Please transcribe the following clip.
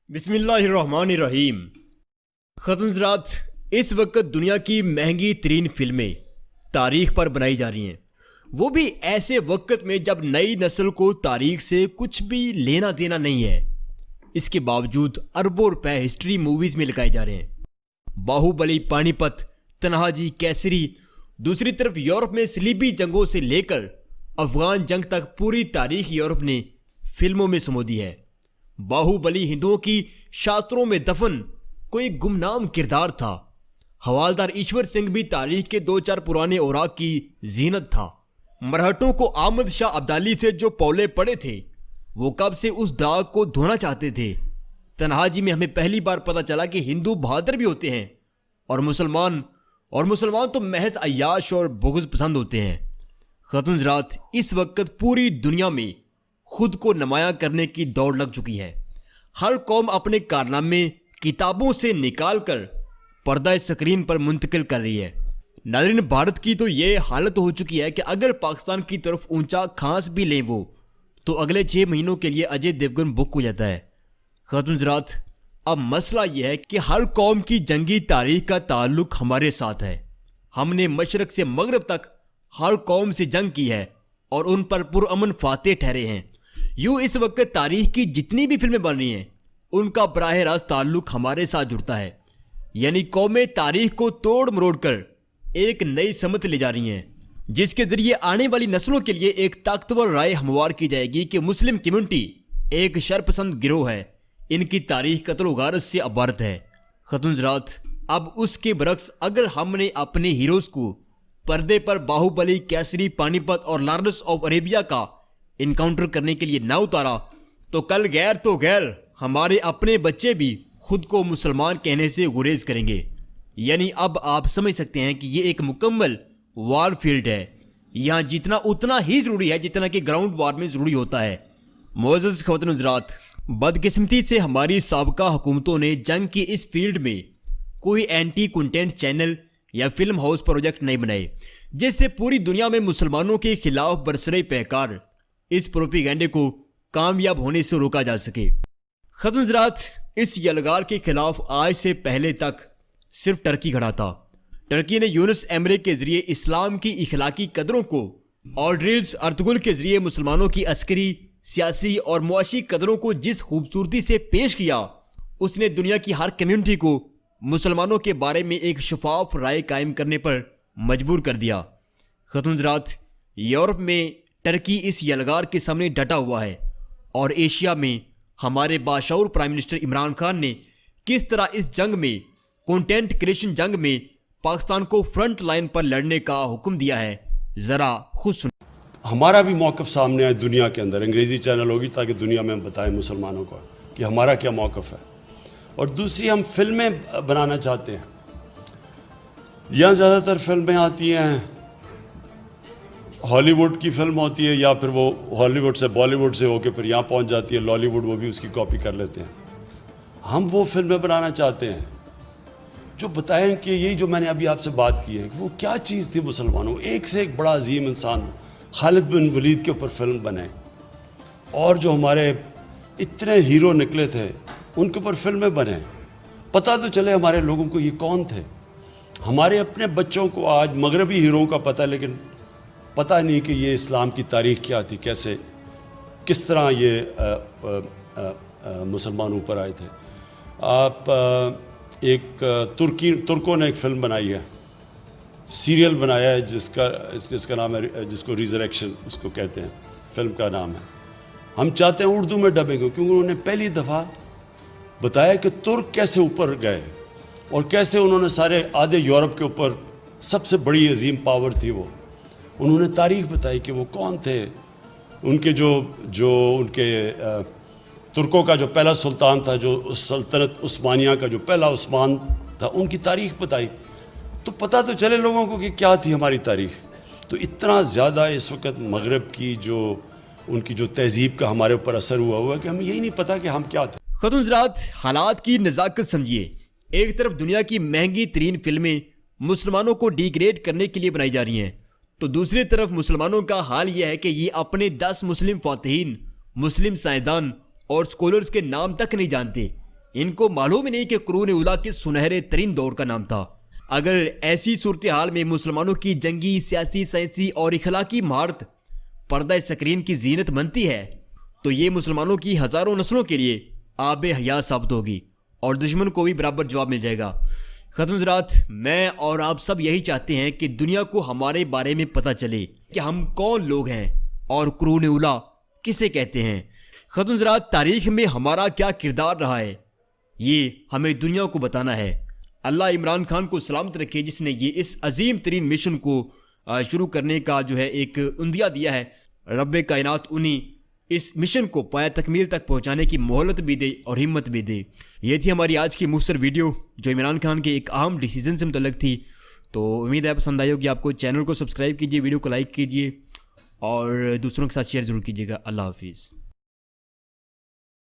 बिस्मिल्लाहिर्रहमानिर्रहीम। ख़त्म इस वक्त दुनिया की महंगी तरीन फिल्में तारीख पर बनाई जा रही हैं, वो भी ऐसे वक्त में जब नई नस्ल को तारीख से कुछ भी लेना देना नहीं है। इसके बावजूद अरबों रुपए हिस्ट्री मूवीज़ में लगाए जा रहे हैं। बाहुबली, पानीपत, तन्हाजी, कैसरी। दूसरी तरफ यूरोप में सलीबी जंगों से लेकर अफगान जंग तक पूरी तारीख यूरोप ने फिल्मों में समो दी है। बाहुबली हिंदुओं की शास्त्रों में दफन कोई गुमनाम किरदार था। हवालदार ईश्वर सिंह भी तारीख के 2-4 पुराने औराक की जीनत था। मरहटों को आमद शाह अब्दाली से जो पौले पड़े थे, वो कब से उस दाग को धोना चाहते थे। तन्हाजी में हमें पहली बार पता चला कि हिंदू बहादुर भी होते हैं और मुसलमान तो महज अय्याश और बुग़्ज़ पसंद होते हैं। ख़त्म इस वक्त पूरी दुनिया में खुद को नुमायां करने की दौड़ लग चुकी है। हर कौम अपने कारनामे किताबों से निकाल कर पर्दा स्क्रीन पर मुंतकिल कर रही है। नाज़रीन, भारत की तो ये हालत हो चुकी है कि अगर पाकिस्तान की तरफ ऊंचा खांस भी लें वो, तो अगले 6 महीनों के लिए अजय देवगन बुक हो जाता है। ख़त्म अब मसला यह है कि हर कौम की जंगी तारीख का ताल्लुक हमारे साथ है। हमने मशरक से मगरब तक हर कौम से जंग की है और उन पर पुरअमन फातेह ठहरे हैं। यूँ इस वक्त तारीख की जितनी भी फिल्में बन रही हैं, उनका बराह रास्त ताल्लुक हमारे साथ जुड़ता है। यानी कौमें तारीख को तोड़ मरोड़ कर एक नई समत ले जा रही हैं, जिसके जरिए आने वाली नस्लों के लिए एक ताकतवर राय हमवार की जाएगी कि मुस्लिम कम्युनिटी एक शरपसंद गिरोह है, इनकी तारीख कत्ल गारत से अबारत है। ख़त्म अब उसके बरक्स अगर हमने अपने हीरोज़ को पर्दे पर बाहुबली, कैसरी, पानीपत और लॉरेंस ऑफ अरेबिया का इनकाउंटर करने के लिए ना उतारा, तो कल गैर तो गैर हमारे अपने बच्चे भी खुद को मुसलमान कहने से गुरेज करेंगे। यानी अब आप समझ सकते हैं कि ये एक मुकम्मल वार फील्ड है। यहाँ जितना उतना ही ज़रूरी है जितना कि ग्राउंड वार में ज़रूरी होता है। मोअज़्ज़ज़ ख़वातीन हज़रात, बदकिस्मती से हमारी साबका हुकूमतों ने जंग की इस फील्ड में कोई एंटी कंटेंट चैनल या फिल्म हाउस प्रोजेक्ट नहीं बनाए, जिससे पूरी दुनिया में मुसलमानों के खिलाफ बरसरे पैकार इस प्रोपेगेंडे को कामयाब होने से रोका जा सके। ख़त्म इस यलगार के खिलाफ आज से पहले तक सिर्फ टर्की खड़ा था। टर्की ने यूनुस एमरे के जरिए इस्लाम की इखलाकी कदरों को और ड्रिल्स अर्तुगरुल के जरिए मुसलमानों की अस्करी, सियासी और मुआशी कदरों को जिस खूबसूरती से पेश किया, उसने दुनिया की हर कम्युनिटी को मुसलमानों के बारे में एक शफाफ राय कायम करने पर मजबूर कर दिया। ख़त्म यूरोप में टर्की इस यलगार के सामने डटा हुआ है और एशिया में हमारे बाशऊर प्राइम मिनिस्टर इमरान खान ने किस तरह इस जंग में, कंटेंट क्रिएशन जंग में, पाकिस्तान को फ्रंट लाइन पर लड़ने का हुक्म दिया है, ज़रा खुद सुन। हमारा भी मौक़िफ़ सामने आए दुनिया के अंदर, अंग्रेज़ी चैनल होगी ताकि दुनिया में हम बताएं मुसलमानों को कि हमारा क्या मौक़िफ़ है। और दूसरी, हम फिल्में बनाना चाहते हैं। यहाँ ज़्यादातर फिल्में आती हैं, हॉलीवुड की फिल्म होती है या फिर वो हॉलीवुड से बॉलीवुड से होके फिर यहाँ पहुँच जाती है लॉलीवुड, वो भी उसकी कॉपी कर लेते हैं। हम वो फिल्में बनाना चाहते हैं जो बताएं कि यही जो मैंने अभी आपसे बात की है कि वो क्या चीज़ थी मुसलमानों। एक से एक बड़ा अजीम इंसान खालिद बिन वलीद के ऊपर फिल्म बने और जो हमारे इतने हीरो निकले थे उनके ऊपर फिल्में बने। पता तो चले हमारे लोगों को ये कौन थे। हमारे अपने बच्चों को आज मगरबी हीरोओं का पता, लेकिन पता नहीं कि ये इस्लाम की तारीख़ क्या थी, कैसे किस तरह ये मुसलमान ऊपर आए थे। आप तुर्कों ने एक फ़िल्म बनाई है, सीरियल बनाया है जिसका नाम है, जिसको रिजरेक्शन उसको कहते हैं, फ़िल्म का नाम है। हम चाहते हैं उर्दू में डबेंगे, क्योंकि उन्होंने पहली दफ़ा बताया कि तुर्क कैसे ऊपर गए और कैसे उन्होंने सारे आधे यूरोप के ऊपर सबसे बड़ी अजीम पावर थी वो। उन्होंने तारीख़ बताई कि वो कौन थे, उनके जो उनके तुर्कों का जो पहला सुल्तान था, जो सल्तनत उस्मानिया का जो पहला उस्मान था, उनकी तारीख़ बताई। तो पता तो चले लोगों को कि क्या थी हमारी तारीख़। तो इतना ज़्यादा इस वक्त मगरब की जो उनकी जो तहज़ीब का हमारे ऊपर असर हुआ कि हमें यही नहीं पता कि हम क्या थे। ख़त्म हालात की नज़ाकत समझिए। एक तरफ दुनिया की महंगी तरीन फिल्में मुसलमानों को डिग्रेड करने के लिए बनाई जा रही हैं, तो दूसरी तरफ मुसलमानों का हाल यह है कि ये अपने 10 मुस्लिम फातिहीन, मुस्लिम साइंसदान और स्कॉलर्स के नाम तक नहीं जानते। ان کو معلوم ہی نہیں کہ قرون اولا کس سنہرے ترین دور کا نام تھا۔ اگر ایسی صورتحال میں مسلمانوں کی جنگی، سیاسی، سائنسی اور اخلاقی مہارت پردہ سکرین کی زینت بنتی ہے تو یہ مسلمانوں کی ہزاروں نسلوں کے لیے آب حیات ثابت ہوگی اور دشمن کو بھی برابر جواب مل جائے گا۔ ختم حضرات، میں اور آپ سب یہی چاہتے ہیں کہ دنیا کو ہمارے بارے میں پتہ چلے کہ ہم کون لوگ ہیں اور قرون اولا کسے کہتے ہیں۔ ختم حضرات، تاریخ میں ہمارا کیا کردار رہا ہے یہ ہمیں دنیا کو بتانا ہے۔ اللہ عمران خان کو سلامت رکھے جس نے یہ اس عظیم ترین مشن کو شروع کرنے کا جو ہے ایک عندیہ دیا ہے۔ رب کائنات انہیں اس مشن کو پایہ تکمیل تک پہنچانے کی مہلت بھی دے اور ہمت بھی دے۔ یہ تھی ہماری آج کی مختصر ویڈیو جو عمران خان کے ایک اہم ڈیسیزن سے متعلق تھی۔ تو امید ہے پسند آئی ہوگی آپ کو۔ چینل کو سبسکرائب کیجئے، ویڈیو کو لائک کیجئے اور دوسروں کے ساتھ شیئر ضرور کیجئے گا۔ اللہ حافظ۔